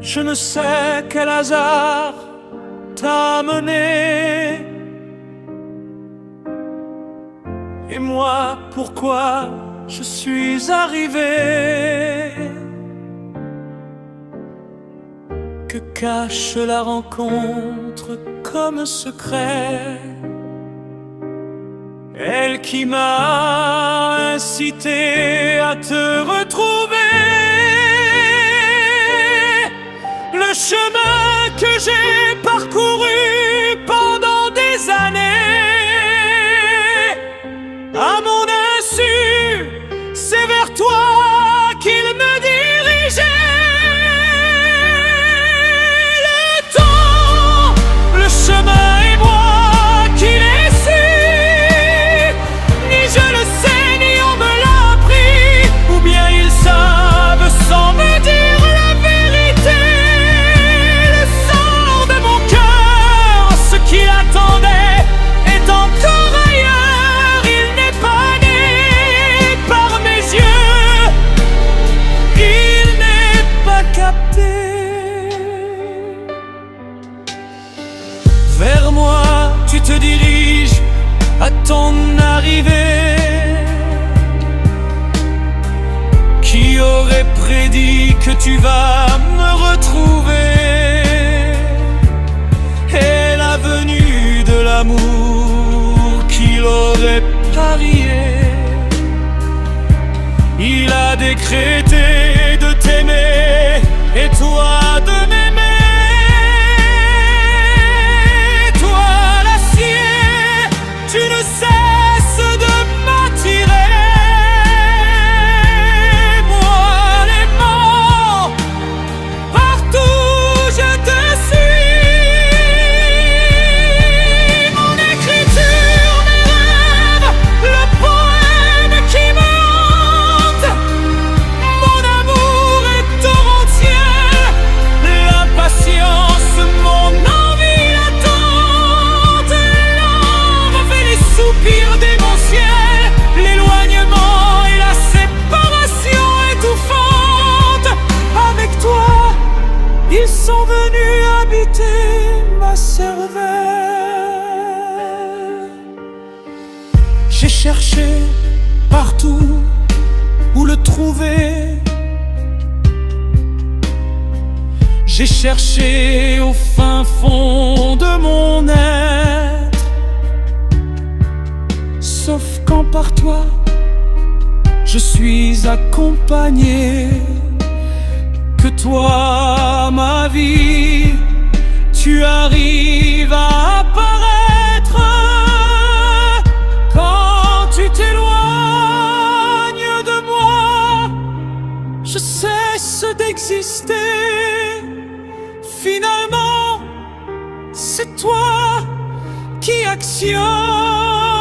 Je ne sais quel hasard t'a mené. Et moi, pourquoi je suis arrivé? Que cache la rencontre comme secret? Elle qui m'a incité à te retrouver. Le chemin que j'ai parcouru pendant des années, à mon insu, c'est vers toi qu'il me dirigeait. Le temps, le chemin et moi qui l'ai su, ni je le sais, ni on me l'a appris, ou bien ils savent sans me dire la vérité. Le sort de mon cœur, ce qui l'attendait, est encore ailleurs. Il n'est pas né par mes yeux, il n'est pas capté. Vers moi tu te diriges à ton arrivée. Qui aurait prédit que tu vas me retrouver? Et la venue de l'amour, qui l'aurait parié? Il a décrété de t'aimer et toi de m'aimer. Toi l'acier, tu ne cesses de m'attirer. Moi l'aimant, partout je te suis. Mon écriture, mes rêves, le poème qui me hante. Mon amour est torrentiel, l'impatience, mon envie l'attente. L'envers les soupirs démentiels, l'éloignement et la séparation étouffante. Avec toi, ils sont venus habiter ma cervelle. J'ai cherché partout où le trouver. J'ai cherché au fin fond de mon être. Sauf quand par toi je suis accompagné. Que toi, ma vie, tu arrives à apparaître. Quand tu t'éloignes de moi, je cesse d'exister. Finalement, c'est toi qui actionne.